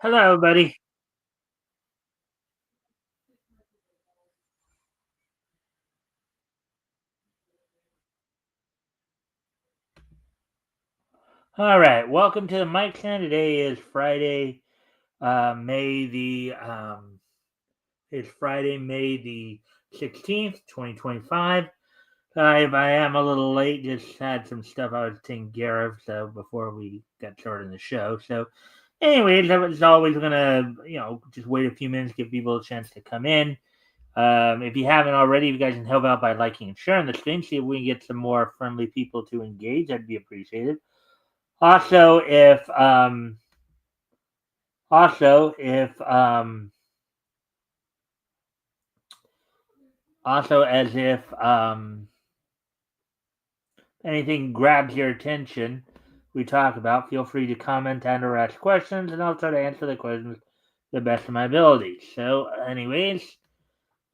Hello, buddy. All right, welcome to the Mikestand. Today is Friday, May the it's Friday, May the 16th, 2025. I am a little late. Just had some stuff I was taking care of, so before we got started in the show. So, anyways, as always, we're gonna just wait a few minutes, give people a chance to come in. If you haven't already, if you guys can help out by liking and sharing the stream, see if we can get some more friendly people to engage. That'd be appreciated. Also, if also if also as if anything grabs your attention we talk about, feel free to comment and or ask questions, and I'll try to answer the questions to the best of my abilities. So, anyways,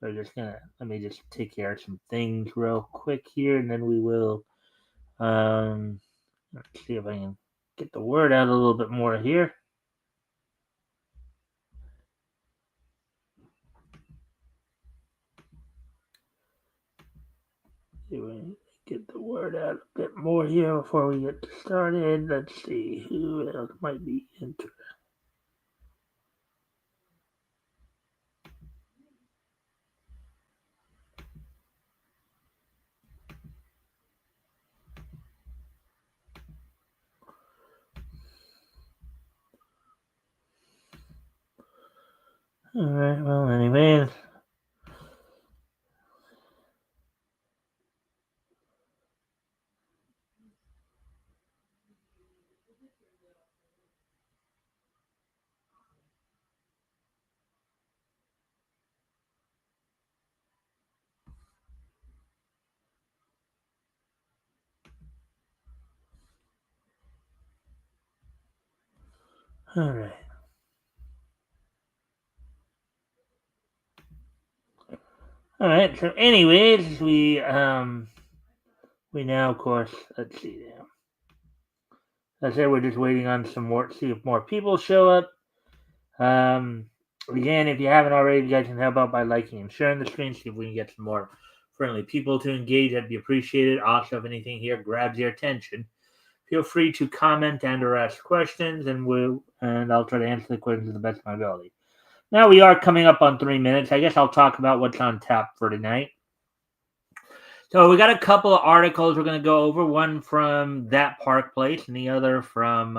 we're just gonna let me just take care of some things real quick here, and then we will let's see if I can get the word out a little bit more here. See if we can get the word out a bit more here before we get started. Let's see who else might be interested. All right. Well, anyways. All right. All right. So, anyways, we now, of course, let's see now. As I said, we're just waiting on some more, see if more people show up. Again, if you haven't already, you guys can help out by liking and sharing the stream. See if we can get some more friendly people to engage. That'd be appreciated. Also, if anything here grabs your attention, feel free to comment and or ask questions, and I'll try to answer the questions to the best of my ability. Now we are coming up on 3 minutes. I guess I'll talk about what's on tap for tonight. So we got a couple of articles we're going to go over. One from That Park Place, and the other from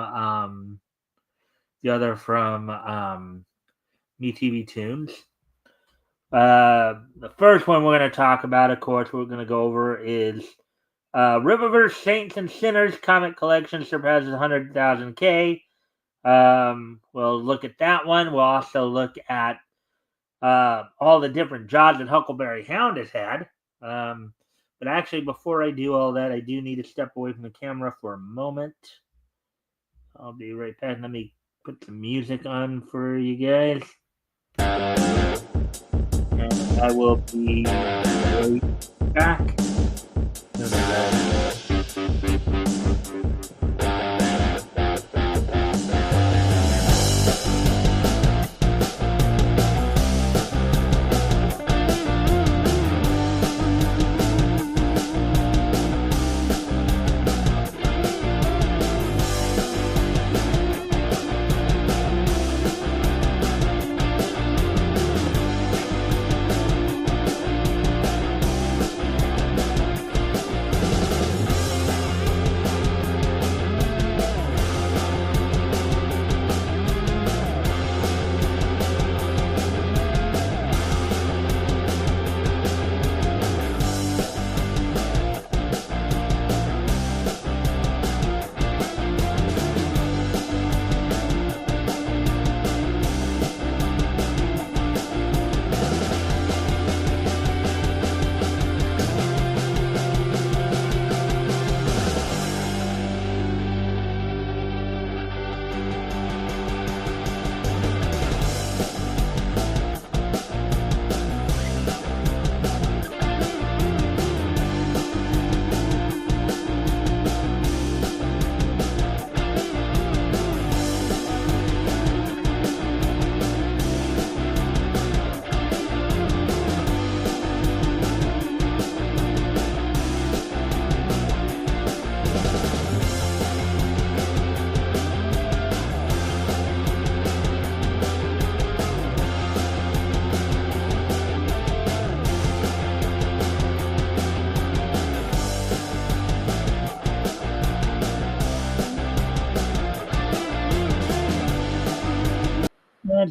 Me TV Tunes. The first one we're going to talk about, of course, we're going to go over is Riververse Saints and Sinners comic collection surpasses 100,000 K. We'll look at that one. We'll also look at all the different jobs that Huckleberry Hound has had. But actually, before I do all that, I do need to step away from the camera for a moment. I'll be right back. Let me put some music on for you guys. And I will be right back.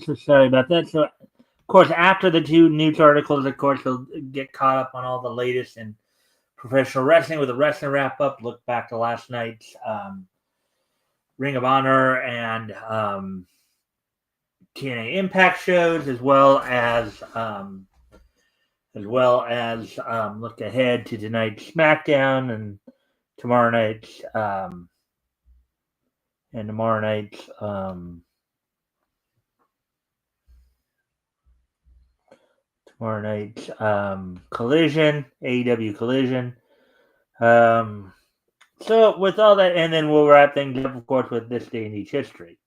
So sorry about that. So, of course, after the two news articles, of course, we'll get caught up on all the latest in professional wrestling with a wrestling wrap up. Look back to last night's Ring of Honor and TNA Impact shows, as well as look ahead to tonight's SmackDown and tomorrow night's Collision, AEW Collision. So with all that, and then we'll wrap things up, of course, with this day in each history.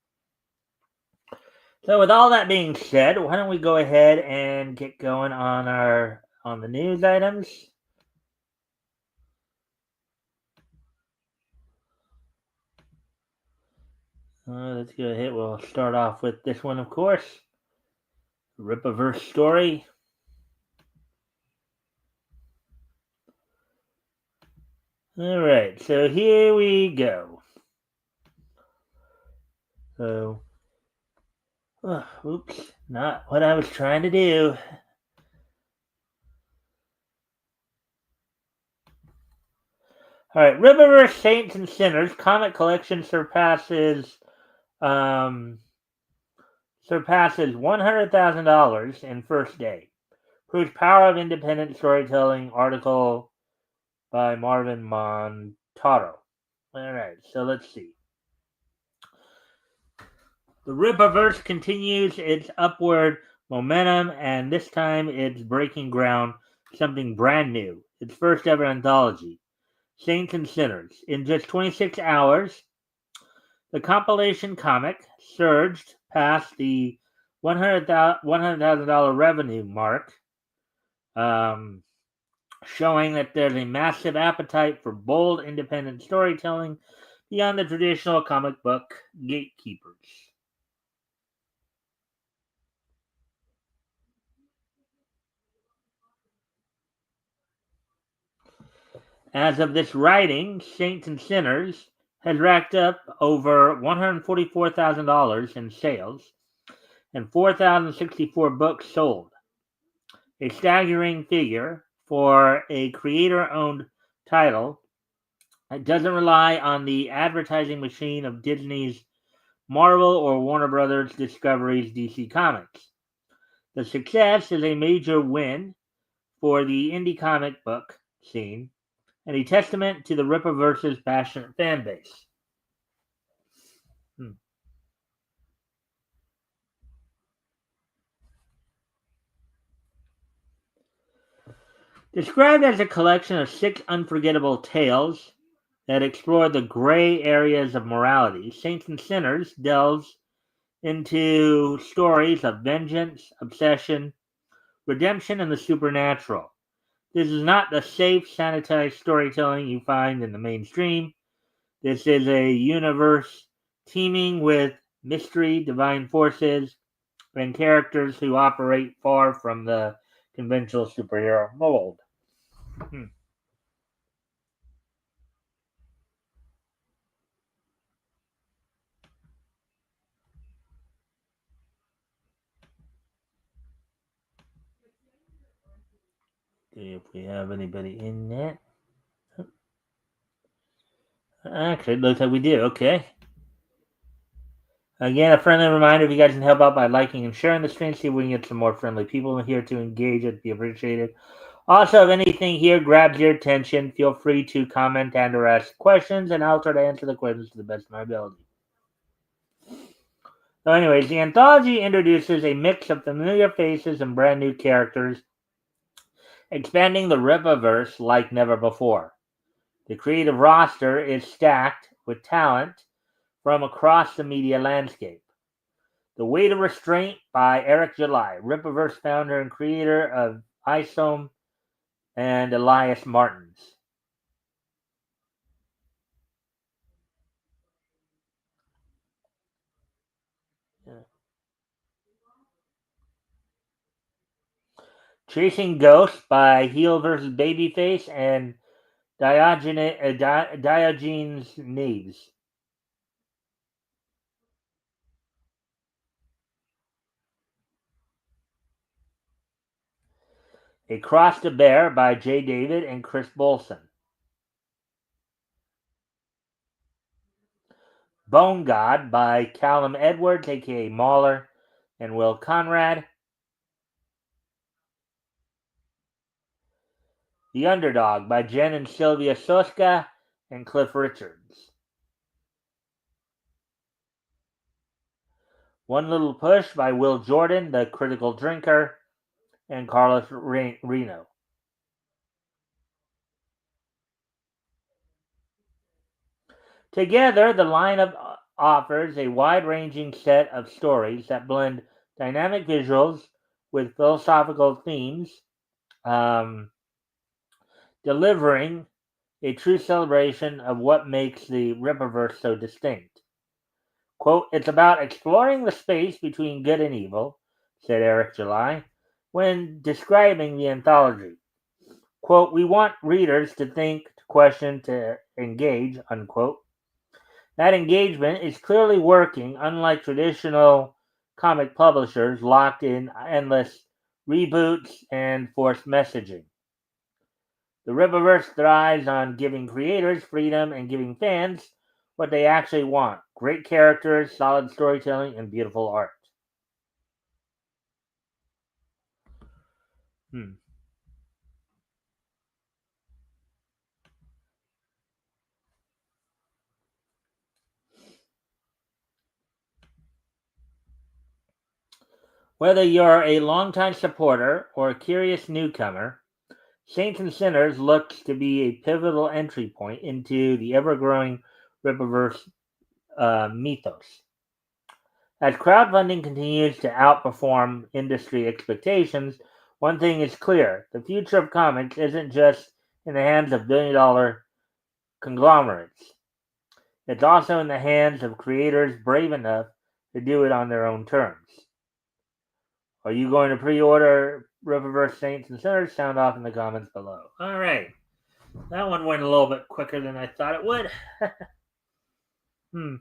So with all that being said, why don't we go ahead and get going on the news items? Let's go ahead. We'll start off with this one, of course. Rippaverse story. All right, so here we go. So, oops, not what I was trying to do. All right, Rippaverse Saints and Sinners comic collection surpasses $100,000 in first day. Proves power of independent storytelling. Article by Marvin Montaro. All right, so let's see. The Rippaverse continues its upward momentum, and this time it's breaking ground, something brand new. Its first ever anthology, Saints and Sinners. In just 26 hours, the compilation comic surged past the $100,000 revenue mark, showing that there's a massive appetite for bold, independent storytelling beyond the traditional comic book gatekeepers. As of this writing, Saints and Sinners has racked up over $144,000 in sales and 4,064 books sold. A staggering figure for a creator-owned title. It doesn't rely on the advertising machine of Disney's Marvel or Warner Brothers Discovery's DC Comics. The success is a major win for the indie comic book scene and a testament to the Rippaverse's passionate fan base. Described as a collection of 6 unforgettable tales that explore the gray areas of morality, Saints and Sinners delves into stories of vengeance, obsession, redemption, and the supernatural. This is not the safe, sanitized storytelling you find in the mainstream. This is a universe teeming with mystery, divine forces, and characters who operate far from the conventional superhero mold. See if we have anybody in that. Actually, it looks like we do. Okay. Again, a friendly reminder, if you guys can help out by liking and sharing the stream, see if we can get some more friendly people in here to engage. It'd be appreciated. Also, if anything here grabs your attention, feel free to comment and or ask questions, and I'll try to answer the questions to the best of my ability. So anyways, the anthology introduces a mix of familiar faces and brand new characters, expanding the Rippaverse like never before. The creative roster is stacked with talent from across the media landscape. The Weight of Restraint by Eric July, Rippaverse founder and creator of ISOM and Elias Martins. Chasing Ghosts by Heel vs. Babyface and Diogenes Neves. A Cross to Bear by Jay David and Chris Bolson. Bone God by Callum Edwards, aka Mauler, and Will Conrad. The Underdog by Jen and Sylvia Soska and Cliff Richards. One Little Push by Will Jordan, The Critical Drinker, and Carlos Reno. Together, the lineup offers a wide-ranging set of stories that blend dynamic visuals with philosophical themes, delivering a true celebration of what makes the Rippaverse so distinct. Quote, "It's about exploring the space between good and evil," said Eric July, when describing the anthology. Quote, "We want readers to think, to question, to engage," unquote. That engagement is clearly working, unlike traditional comic publishers locked in endless reboots and forced messaging. The Rippaverse thrives on giving creators freedom and giving fans what they actually want: great characters, solid storytelling, and beautiful art. Hmm. Whether you're a longtime supporter or a curious newcomer, Saints and Sinners looks to be a pivotal entry point into the ever-growing Rippaverse mythos. As crowdfunding continues to outperform industry expectations, one thing is clear: the future of comics isn't just in the hands of billion-dollar conglomerates. It's also in the hands of creators brave enough to do it on their own terms. Are you going to pre-order Riververse Saints and Sinners? Sound off in the comments below. All right. That one went a little bit quicker than I thought it would. Hmm.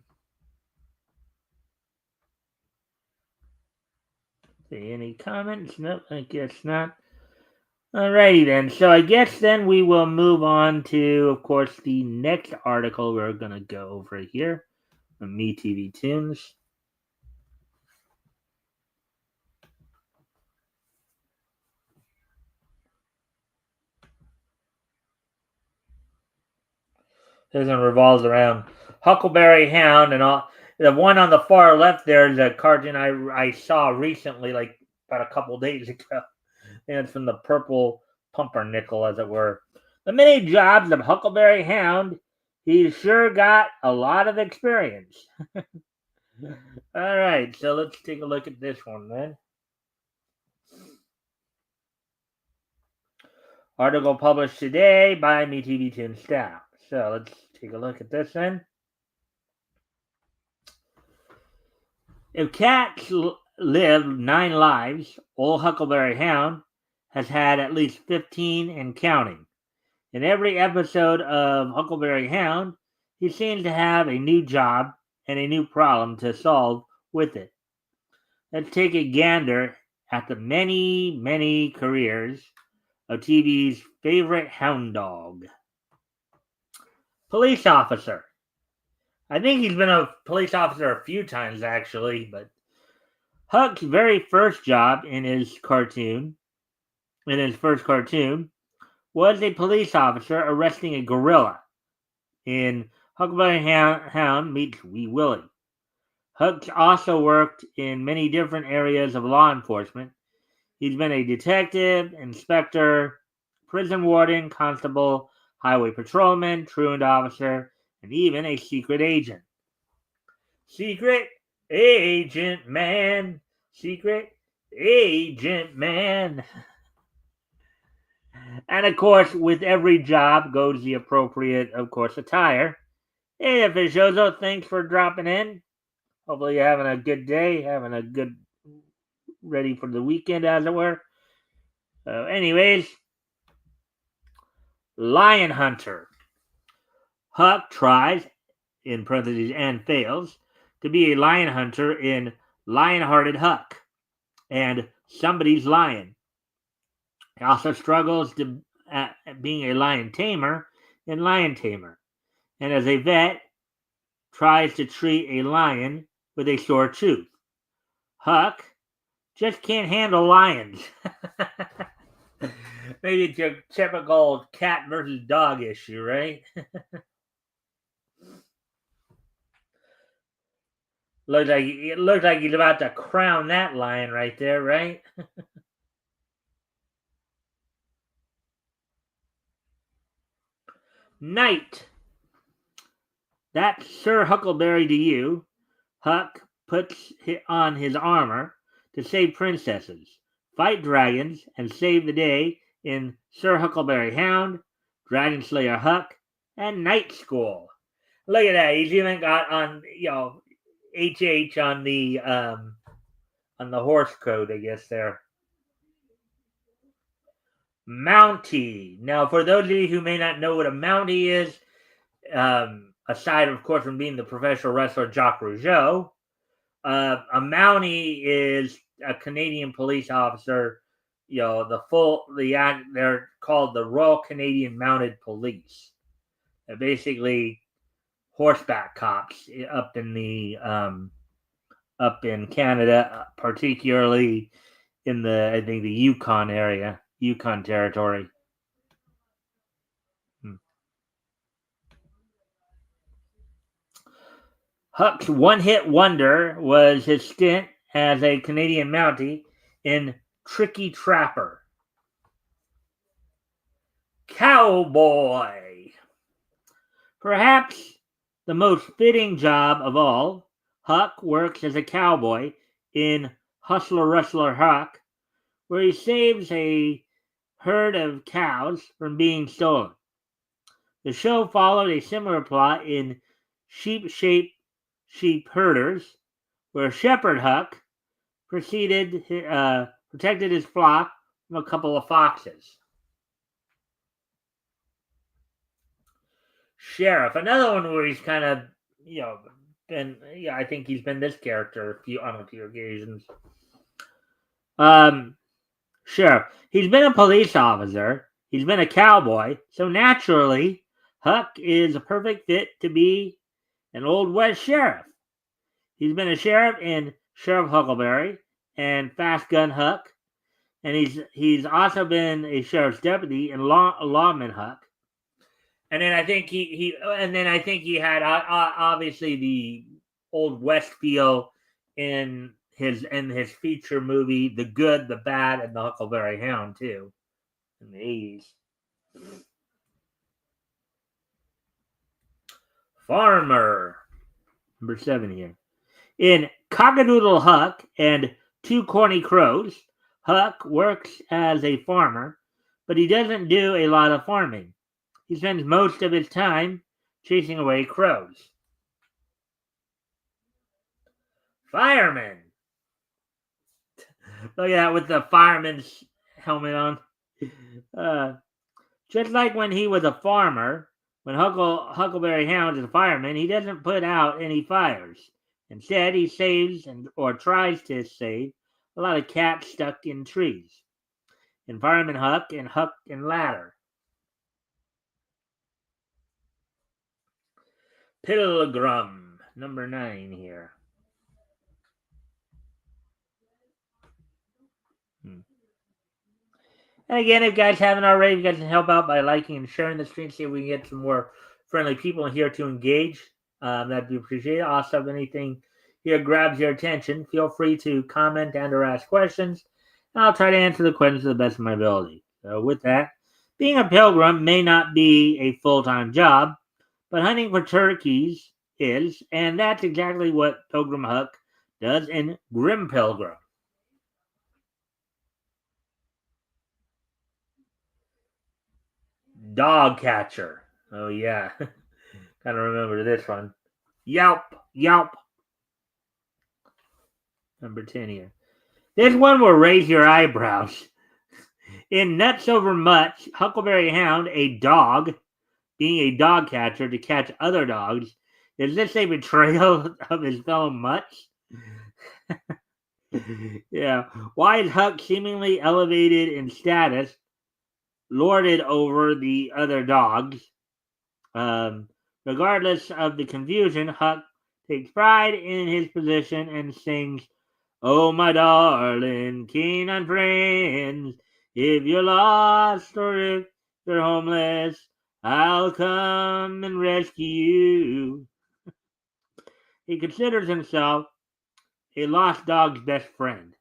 See any comments? Nope, I guess not. Alrighty then. So I guess then we will move on to, of course, the next article we're going to go over here on Me TV Tunes. This one revolves around Huckleberry Hound and all. The one on the far left there is a cartoon I saw recently, like about a couple days ago. And it's from the Purple Pumpernickel, as it were. The many jobs of Huckleberry Hound, he's sure got a lot of experience. All right, so let's take a look at this one then. Article published today by MeTV Toon staff. So let's take a look at this then. If cats live 9 lives, old Huckleberry Hound has had at least 15 and counting. In every episode of Huckleberry Hound, he seems to have a new job and a new problem to solve with it. Let's take a gander at the many, many careers of TV's favorite hound dog. Police officer. I think he's been a police officer a few times actually, but Huck's very first job in his first cartoon, was a police officer arresting a gorilla in Huckleberry Hound Meets Wee Willie. Huck also worked in many different areas of law enforcement. He's been a detective, inspector, prison warden, constable, highway patrolman, truant officer, and even a secret agent. Secret agent man, secret agent man. And of course, with every job goes the appropriate, of course, attire. Hey, Fishozo, thanks for dropping in. Hopefully you're having a good day, having a good, ready for the weekend, as it were. So, anyways, Lion Hunter. Huck tries, in parentheses, and fails, to be a lion hunter in Lion-Hearted Huck and Somebody's Lion. He also struggles at being a lion tamer in Lion Tamer, and as a vet, tries to treat a lion with a sore tooth. Huck just can't handle lions. Maybe it's your typical cat versus dog issue, right? Looks like he's about to crown that lion right there, right? Knight. That's Sir Huckleberry to you. Huck puts on his armor to save princesses, fight dragons, and save the day in Sir Huckleberry Hound, Dragon Slayer Huck, and Night School. Look at that. He's even got on HH on the horse code, I guess there. Mountie. Now, for those of you who may not know what a Mountie is, aside, of course, from being the professional wrestler Jacques Rougeau, a Mountie is a Canadian police officer. They're called the Royal Canadian Mounted Police. They're basically horseback cops up in Canada, particularly in the Yukon area, Yukon territory. Huck's one-hit wonder was his stint as a Canadian Mountie in Tricky Trapper. Cowboy. Perhaps the most fitting job of all, Huck works as a cowboy in Hustler Rustler Huck, where he saves a herd of cows from being stolen. The show followed a similar plot in Sheep Herders, where Shepherd Huck protected his flock from a couple of foxes. Sheriff, another one where he's kind of, I think he's been this character on a few occasions. Sheriff, he's been a police officer, he's been a cowboy, so naturally, Huck is a perfect fit to be an Old West sheriff. He's been a sheriff in Sheriff Huckleberry and Fast Gun Huck, and he's also been a sheriff's deputy in Lawman Huck. And then I think he had obviously the Old West feel in his feature movie, The Good, the Bad, and the Huckleberry Hound too, in the 80s. Farmer, number 7 here. In Cockadoodle Huck and Two Corny Crows, Huck works as a farmer, but he doesn't do a lot of farming. He spends most of his time chasing away crows. Fireman. Look at that with the fireman's helmet on. Just like when he was a farmer, when Huckleberry Hound is a fireman, he doesn't put out any fires. Instead, he saves or tries to save a lot of cats stuck in trees. In Fireman Huck and Ladder. Pilgrim, number 9 here. And again, if you guys haven't already, you guys can help out by liking and sharing the stream, see if we can get some more friendly people in here to engage. That'd be appreciated. Also, if anything here grabs your attention, feel free to comment and or ask questions, and I'll try to answer the questions to the best of my ability. So with that, being a pilgrim may not be a full-time job, but hunting for turkeys is, and that's exactly what Pilgrim Huck does in Grim Pilgrim. Dog catcher. Oh yeah. Kind of remember this one. Yelp. Number 10 here. This one will raise your eyebrows. In Nuts Over Mutts, Huckleberry Hound, a dog, being a dog catcher to catch other dogs, is this a betrayal of his fellow mutts? Yeah. Why is Huck seemingly elevated in status lorded over the other dogs. Um, Regardless of the confusion, Huck takes pride in his position and sings, "Oh, my darling canine friends, if you're lost or if you're homeless, I'll come and rescue you." He considers himself a lost dog's best friend.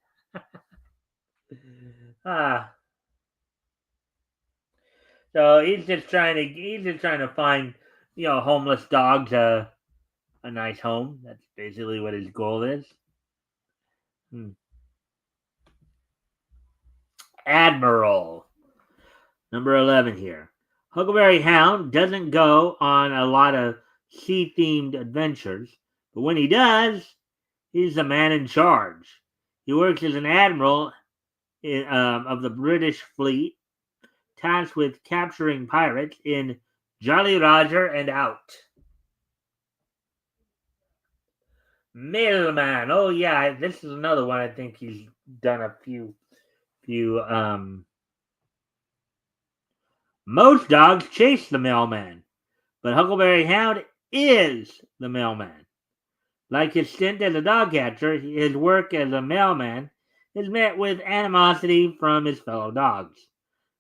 Ah, so he's just trying to find, homeless dogs a nice home. That's basically what his goal is. Hmm. Admiral, number 11 here. Huckleberry Hound doesn't go on a lot of sea themed adventures, but when he does, he's the man in charge. He works as an admiral of the British fleet, tasked with capturing pirates in Jolly Roger and Out. Mailman. Oh yeah, this is another one. I think he's done a few. Most dogs chase the mailman, but Huckleberry Hound is the mailman. Like his stint as a dog catcher, his work as a mailman is met with animosity from his fellow dogs,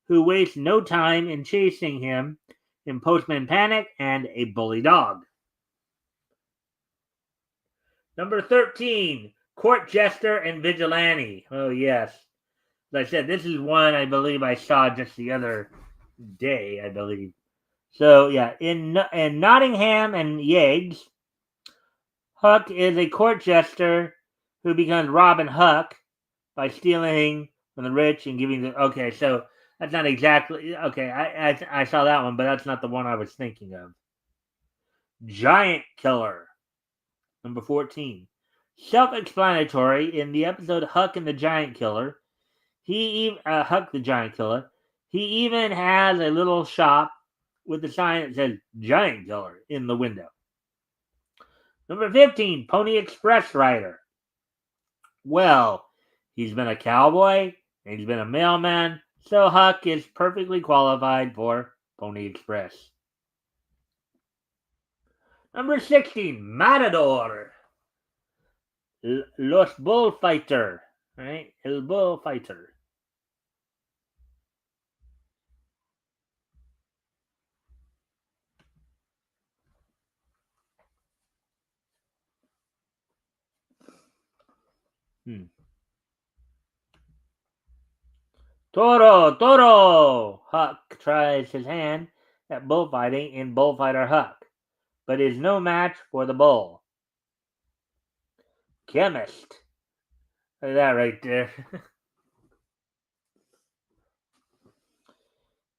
who waste no time in chasing him in Postman Panic and A Bully Dog. Number 13, Court Jester and Vigilante. Oh, yes. As I said, this is one I believe I saw just the other day, I believe. So, yeah, in Nottingham and Yeags, Huck is a court jester who becomes Robin Huck by stealing from the rich and giving the. Okay, so that's not exactly. Okay, I saw that one, but that's not the one I was thinking of. Giant Killer, number 14. Self explanatory in the episode Huck and the Giant Killer. Huck the Giant Killer. He even has a little shop with a sign that says Giant Killer in the window. Number 15, Pony Express Rider. Well, he's been a cowboy and he's been a mailman, so Huck is perfectly qualified for Pony Express. Number 16, Matador. Los Bullfighter. Right? El Bullfighter. Toro, Toro! Huck tries his hand at bullfighting in Bullfighter Huck, but is no match for the bull. Chemist. Look at that right there.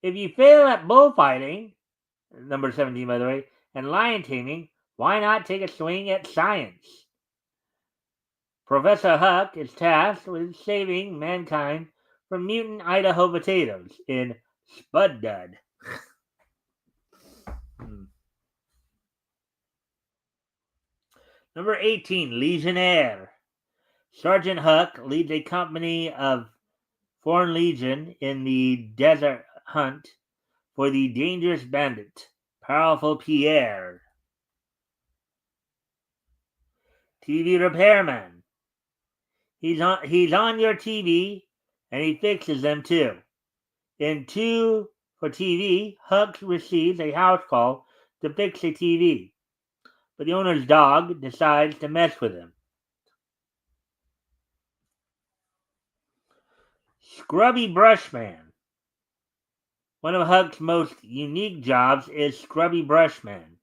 If you fail at bullfighting, number 17 by the way, and lion taming, why not take a swing at science? Professor Huck is tasked with saving mankind from mutant Idaho potatoes in Spud Dud. Number 18, Legionnaire. Sergeant Huck leads a company of Foreign Legion in the desert hunt for the dangerous bandit, Powerful Pierre. TV repairman. He's on your TV and he fixes them too. In 2 for TV, Huck receives a house call to fix a TV, but the owner's dog decides to mess with him. Scrubby Brushman. One of Huck's most unique jobs is Scrubby Brushman.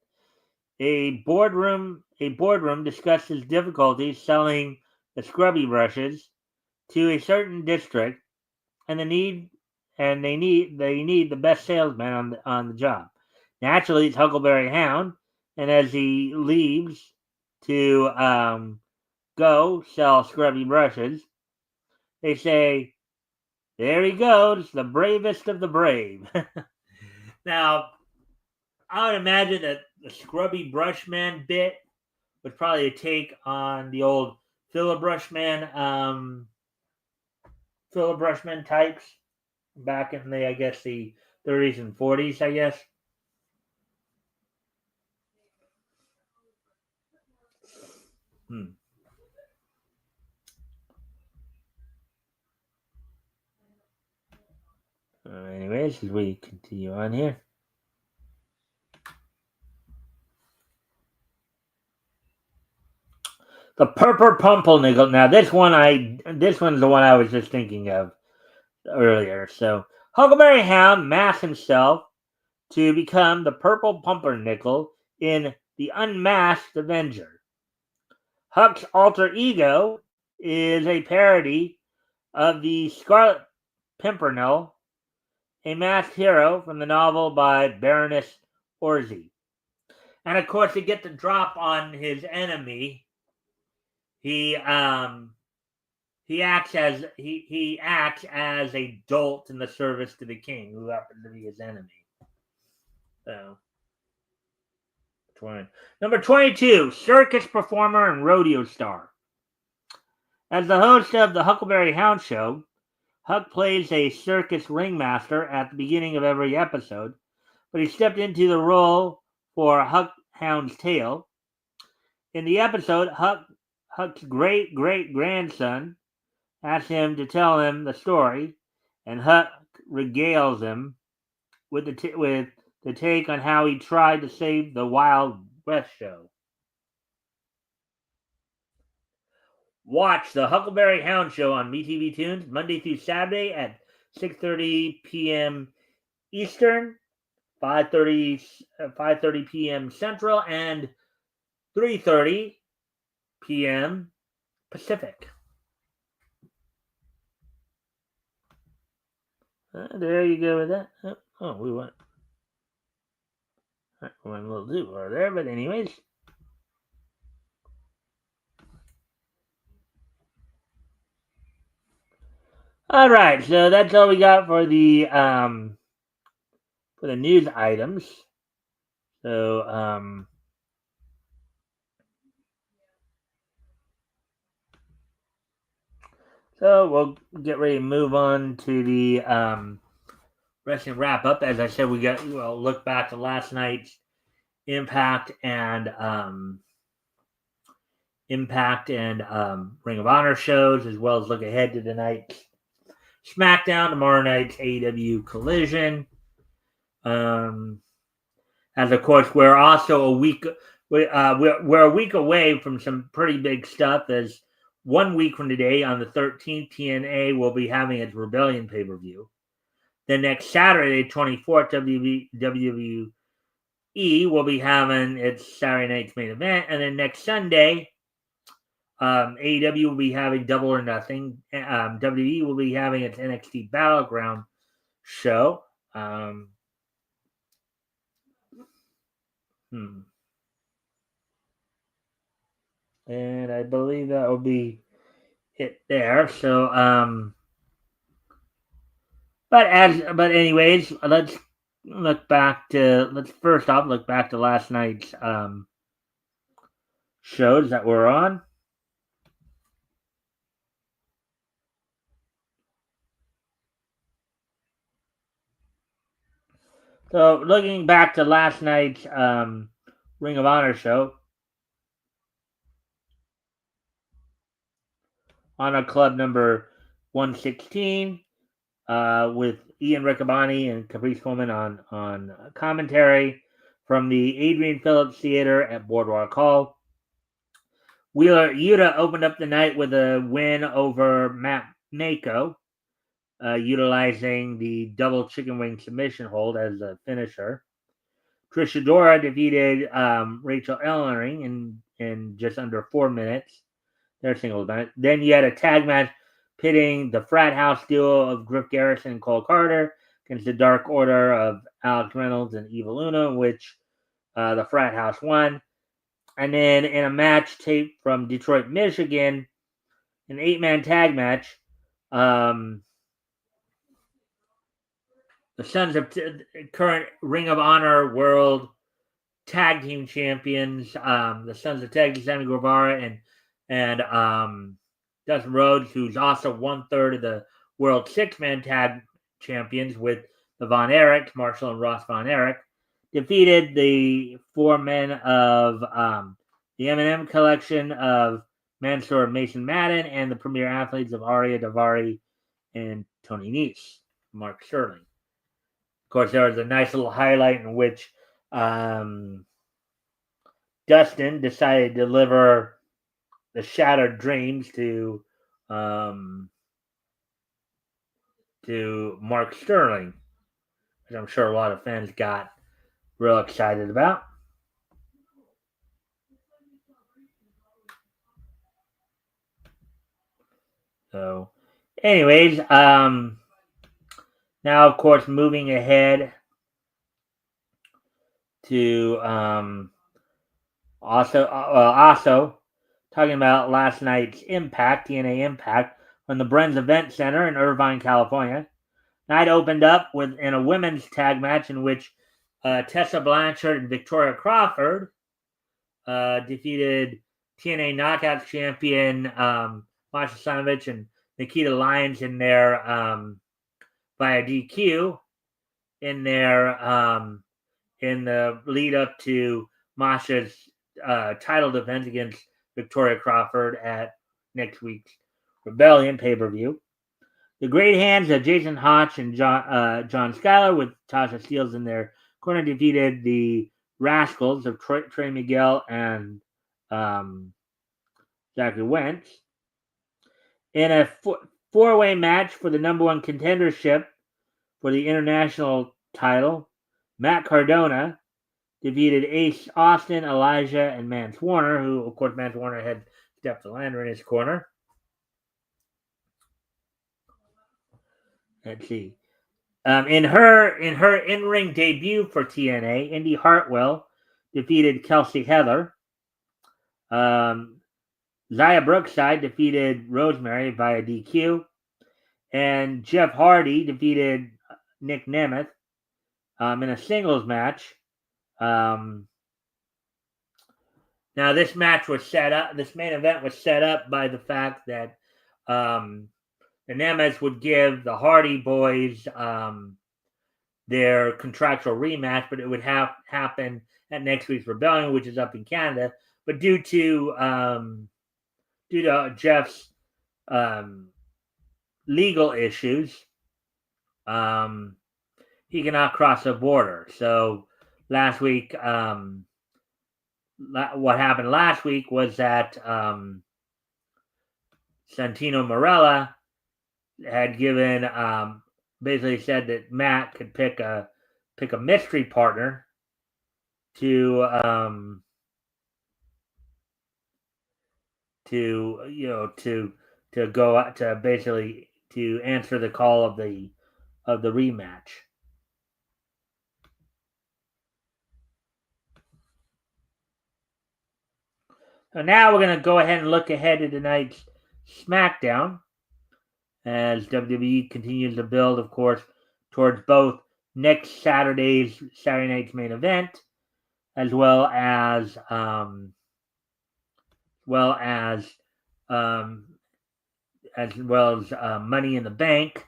A boardroom discusses difficulties selling the scrubby brushes to a certain district, and they need the best salesman on the job. Naturally, it's Huckleberry Hound, and as he leaves to go sell scrubby brushes, they say, "There he goes, the bravest of the brave." Now, I would imagine that the scrubby brushman bit was probably a take on the old Philip Brushman types. back in the, I guess, the 30s and 40s, I guess. Anyways, as we continue on here. The Purple Pumpernickel. Now this one's the one I was just thinking of earlier. So Huckleberry Hound masks himself to become the Purple Pumpernickel in The Unmasked Avenger. Huck's alter ego is a parody of the Scarlet Pimpernel, a masked hero from the novel by Baroness Orczy. And of course, to get the drop on his enemy, he acts as a dolt in the service to the king, who happens to be his enemy. So, number 22, circus performer and rodeo star. As the host of the Huckleberry Hound Show, Huck plays a circus ringmaster at the beginning of every episode, but he stepped into the role for Huck Hound's Tale. In the episode, Huck's great-great-grandson asks him to tell him the story, and Huck regales him with the take on how he tried to save the Wild West show. Watch the Huckleberry Hound Show on MeTV Tunes Monday through Saturday at 6:30 p.m. Eastern, 5:30 p.m. Central, and 3:30 p.m. Pacific. There you go with that. Oh, we went a little too far there, but anyways. All right, so that's all we got for the news items. So so we'll get ready to move on to the wrestling wrap up. As I said, we'll look back to last night's Impact and Ring of Honor shows, as well as look ahead to tonight's SmackDown, tomorrow night's AEW Collision. As of course, we're also a week away from some pretty big stuff. As 1 week from today, on the 13th, TNA will be having its Rebellion pay-per-view. Then next Saturday, 24th, WWE will be having its Saturday night's main event, and then next Sunday, AEW will be having Double or Nothing. WWE will be having its NXT Battleground show. And I believe that will be it there. So, but anyways, let's first off look back to last night's shows that were on. So, looking back to last night's Ring of Honor show, Honor Club number 116, with Ian Riccaboni and Caprice Coleman on commentary from the Adrian Phillips Theater at Boardwalk Hall. Wheeler Yuta opened up the night with a win over Matt Mako, utilizing the double chicken wing submission hold as a finisher. Trish Adora defeated Rachel Ellering in just under 4 minutes. Their single event. Then you had a tag match pitting the frat house duo of Griff Garrison and Cole Carter against the Dark Order of Alex Reynolds and Evil Uno, in which the frat house won. And then in a match taped from Detroit, Michigan, an 8-man tag match, the sons of current Ring of Honor World Tag Team Champions, the Sons of Texas, Sammy Guevara and Dustin Rhodes, who's also 1/3 of the World 6-man Tag champions with the Von Erichs, Marshall and Ross Von Erich, defeated the four men of the M&M collection of Mansoor Mason Madden and the premier athletes of Arya Davari and Tony Nese, Mark Sterling. Of course, there was a nice little highlight in which Dustin decided to deliver the Shattered Dreams to Mark Sterling, which I'm sure a lot of fans got real excited about. So, anyways, now of course moving ahead to also talking about last night's Impact, TNA Impact, from the Bren's Event Center in Irvine, California. Night opened up in a women's tag match in which Tessa Blanchard and Victoria Crawford defeated TNA Knockouts champion Masha Slamovich and Nikita Lyons in their via DQ in the lead up to Masha's title defense against Victoria Crawford at next week's Rebellion pay-per-view. The Great Hands of Jason Hotch and John Schuyler with Tasha Steelz in their corner defeated the Rascals of Trey Miguel and Zachary Wentz in a four-way match for the number one contendership for the international title. Matt Cardona defeated Ace Austin, Elijah, and Mance Warner, who, of course, Mance Warner had Steph DeLander in his corner. Let's see. In her in-ring debut for TNA, Indy Hartwell defeated Kelsey Heather. Zaya Brookside defeated Rosemary via DQ. And Jeff Hardy defeated Nick Nemeth in a singles match. Now this match was set up. This main event was set up by the fact that the Nemeths would give the Hardy Boys their contractual rematch, but it would happen at next week's Rebellion, which is up in Canada. But due to Jeff's legal issues, he cannot cross the border. So last week, what happened last week was that Santino Marella had given basically said that Matt could pick a mystery partner to go out to basically to answer the call of the rematch. So now we're going to go ahead and look ahead to tonight's SmackDown as WWE continues to build, of course, towards both next Saturday night's main event, as well as Money in the Bank.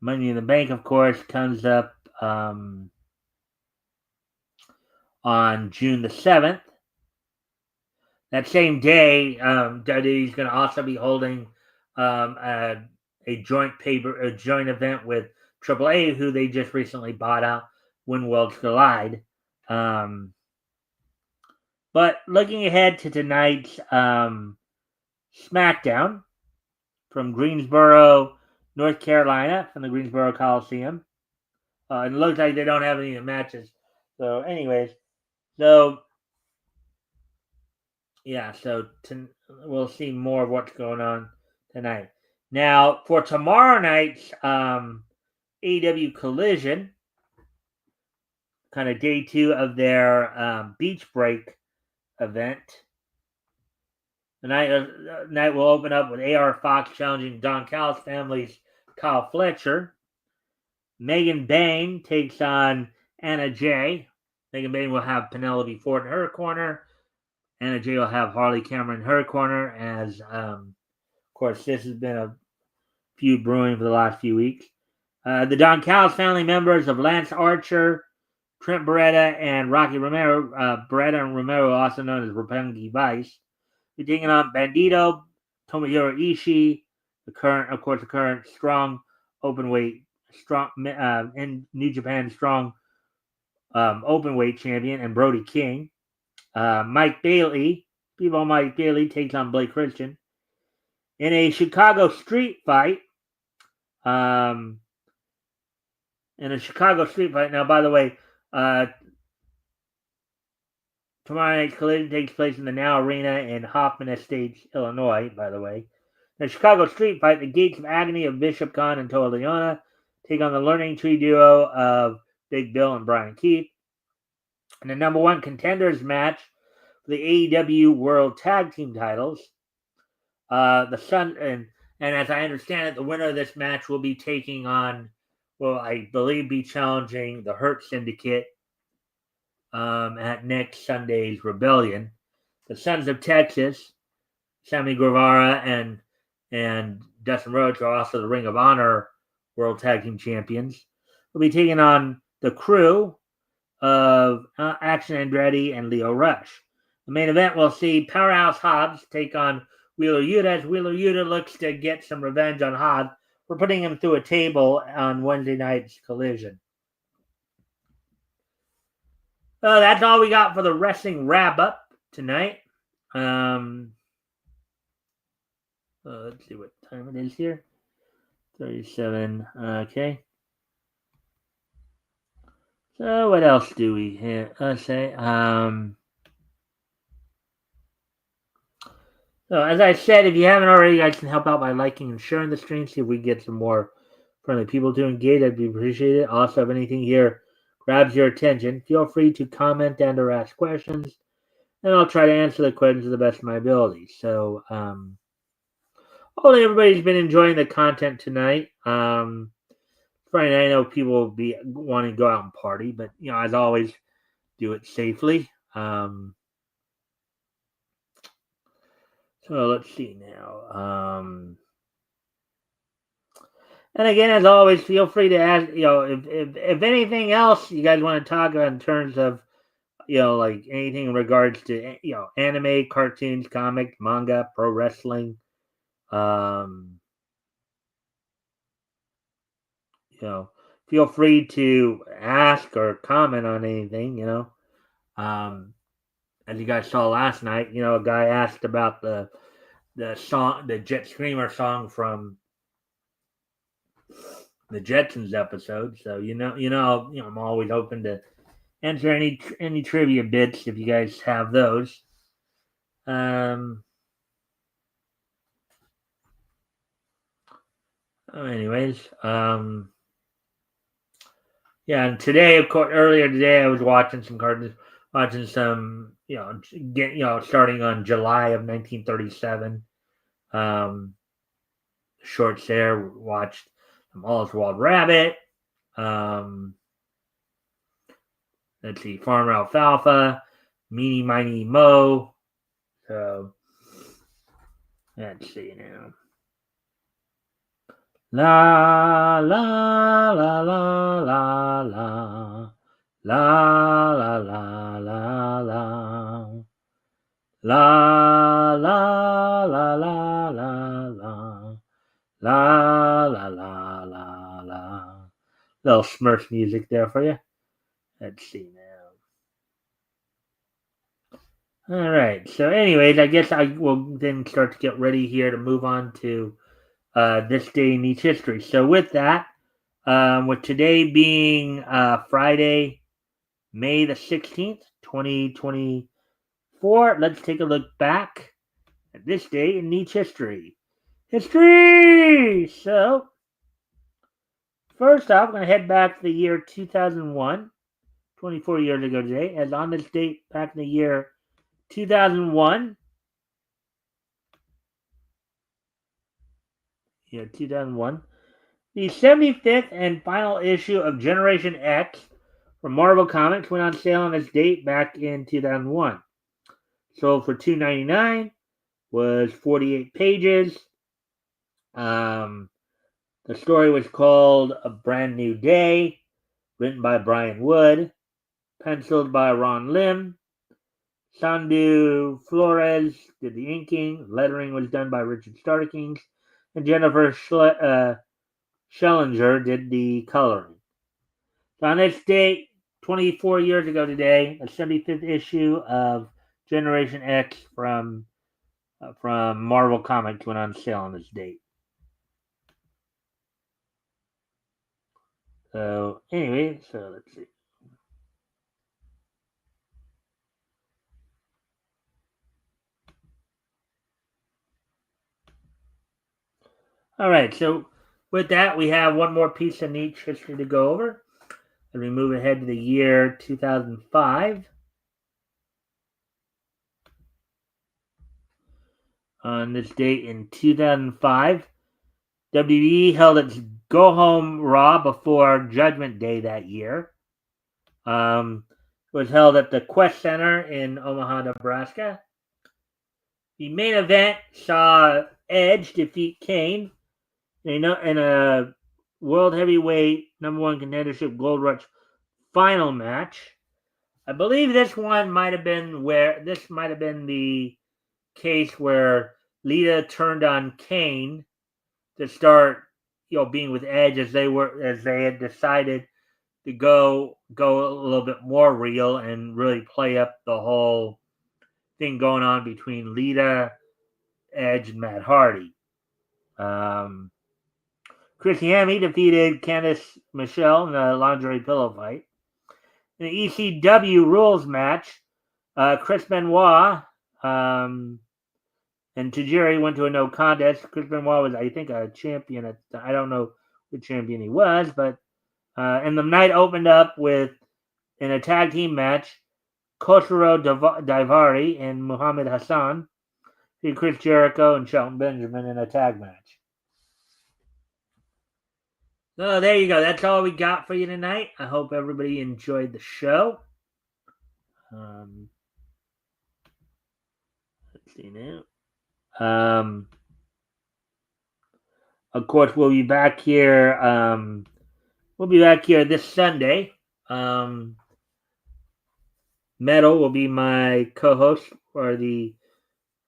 Money in the Bank, of course, comes up on June the 7th. That same day, WWE is going to also be holding a joint event with AAA, who they just recently bought out when Worlds Collide. But looking ahead to tonight's SmackDown from Greensboro, North Carolina, from the Greensboro Coliseum. It looks like they don't have any matches. So, anyways, we'll see more of what's going on tonight. Now, for tomorrow night's AEW Collision, kind of day 2 of their Beach Break event. The night will open up with AR Fox challenging Don Callis family's Kyle Fletcher. Megan Bayne takes on Anna Jay. Megan Bayne will have Penelope Ford in her corner. Anna Jay will have Harley Cameron in her corner, as of course this has been a feud brewing for the last few weeks. The Don Callis family members of Lance Archer, Trent Beretta, and Rocky Romero, Beretta and Romero, also known as Roppongi Vice, be taking on Bandito, Tomohiro Ishii, the current strong openweight, in New Japan strong openweight champion, and Brody King. Mike Bailey takes on Blake Christian in a Chicago street fight. Now, by the way, tomorrow night's collision takes place in the Now Arena in Hoffman Estates, Illinois, by the way. In the Chicago street fight, the Gates of Agony of Bishop Khan and Toa Leona take on the Learning Tree duo of Big Bill and Brian Keith. In the number one contenders match for the AEW World Tag Team titles, the Sun and as I understand it, the winner of this match will be taking on, I believe, be challenging the Hurt Syndicate at next Sunday's Rebellion. The Sons of Texas, Sammy Guevara and Dustin Rhodes, are also the Ring of Honor World Tag Team Champions, will be taking on the Crew of Action Andretti and Leo Rush. The main event will see Powerhouse Hobbs take on Wheeler Yuta, as Wheeler Yuta looks to get some revenge on Hobbs for putting him through a table on Wednesday night's Collision. That's all we got for the wrestling wrap-up tonight. Let's see what time it is here. 37. Okay. So what else do we say? So as I said, if you haven't already, you guys can help out by liking and sharing the stream. See if we get some more friendly people to engage. I'd be appreciated. Also, if anything here grabs your attention, feel free to comment and or ask questions, and I'll try to answer the questions to the best of my ability. So, hopefully everybody's been enjoying the content tonight. Friday night, I know people will be wanting to go out and party, but as always, do it safely. So let's see now. And again, as always, feel free to ask. If anything else you guys want to talk about in terms of, like anything in regards to, anime, cartoons, comics, manga, pro wrestling. Feel free to ask or comment on anything. As you guys saw last night, a guy asked about the song, the Jet Screamer song from the Jetsons episode. So I'm always open to answer any trivia bits if you guys have those. Anyways, yeah, and today, of course, earlier today, I was watching some cartoons, watching some, starting on July of 1937. Shorts there, watched All Wild Rabbit. Let's see, Farmer Alfalfa, Meanie Miny Mo. So, let's see now. La la la la la la la la la la la la la la la la la la la la. Little Smurf music there for you. Let's see now. All right. So, anyways, I guess I will then start to get ready here to move on to this day in each history. So with that, with today being Friday, May the 16th, 2024, let's take a look back at this day in each history. History! So, first off, I'm going to head back to the year 2001, 24 years ago today, as on this date back in the year 2001, 2001, the 75th and final issue of Generation X from Marvel Comics went on sale on its date back in 2001. Sold for $2.99, was 48 pages. The The story was called A Brand New Day, written by Brian Wood, penciled by Ron Lim. Sandu Flores did the inking. Lettering was done by Richard Starkings, and Jennifer Schellinger did the coloring. So on this date, 24 years ago today, the 75th issue of Generation X from Marvel Comics went on sale on this date. So anyway, so let's see. All right, so with that, we have one more piece of niche history to go over. And we move ahead to the year 2005. On this date in 2005, WWE held its Go Home Raw before Judgment Day that year. It was held at the Quest Center in Omaha, Nebraska. The main event saw Edge defeat Kane in a World Heavyweight #1 Contendership Gold Rush final match. I believe this one might have been the case where Lita turned on Kane to start, being with Edge as they had decided to go a little bit more real and really play up the whole thing going on between Lita, Edge, and Matt Hardy. Chrissy Hemme defeated Candice Michelle in a lingerie pillow fight. In the ECW rules match, Chris Benoit and Tajiri went to a no contest. Chris Benoit was, I think, a champion. I don't know which champion he was, but and the night opened up with, in a tag team match, Koshiro Daivari and Muhammad Hassan beat Chris Jericho and Shelton Benjamin in a tag match. So there you go. That's all we got for you tonight. I hope everybody enjoyed the show. Let's see now. Of course, we'll be back here. We'll be back here this Sunday. Metal will be my co-host for the.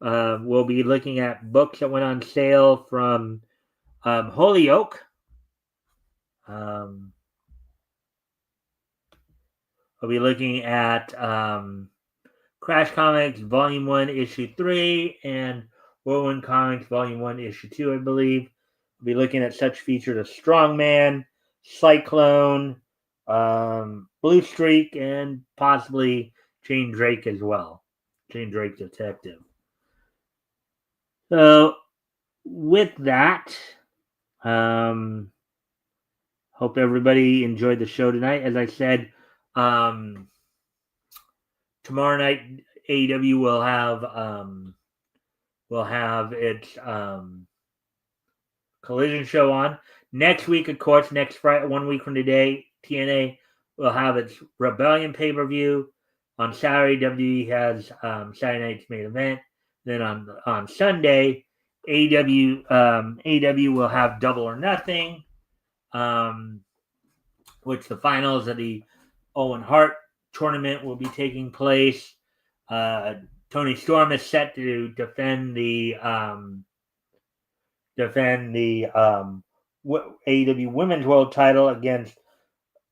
We'll be looking at books that went on sale from Holyoke. We'll be looking at Crash Comics Volume 1, Issue 3, and Whirlwind Comics Volume 1, Issue 2, I believe. We'll be looking at such features as Strongman, Cyclone, Blue Streak, and possibly Jane Drake as well. Jane Drake Detective. So, with that, hope everybody enjoyed the show tonight. As I said, tomorrow night AEW will have its Collision show on. Next week, of course, next Friday, 1 week from today, TNA will have its Rebellion pay-per-view. On Saturday, WWE has Saturday night's main event. Then on Sunday, AEW will have Double or Nothing, which the finals of the Owen Hart tournament will be taking place. Tony Storm is set to defend the AEW Women's World Title against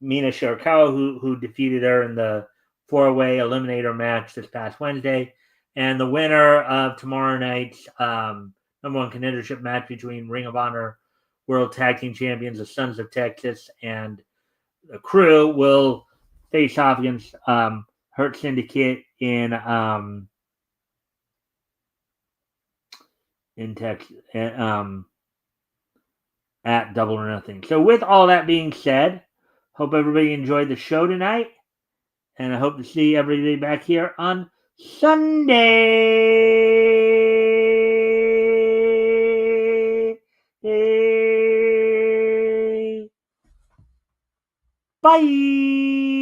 Mina Shirakawa, who defeated her in the 4-way eliminator match this past Wednesday. And the winner of tomorrow night's #1 contendership match between Ring of Honor World Tag Team Champions, the Sons of Texas, and the Crew will face off against Hurt Syndicate in Texas at Double or Nothing. So with all that being said, hope everybody enjoyed the show tonight, and I hope to see everybody back here on Sunday. Bye.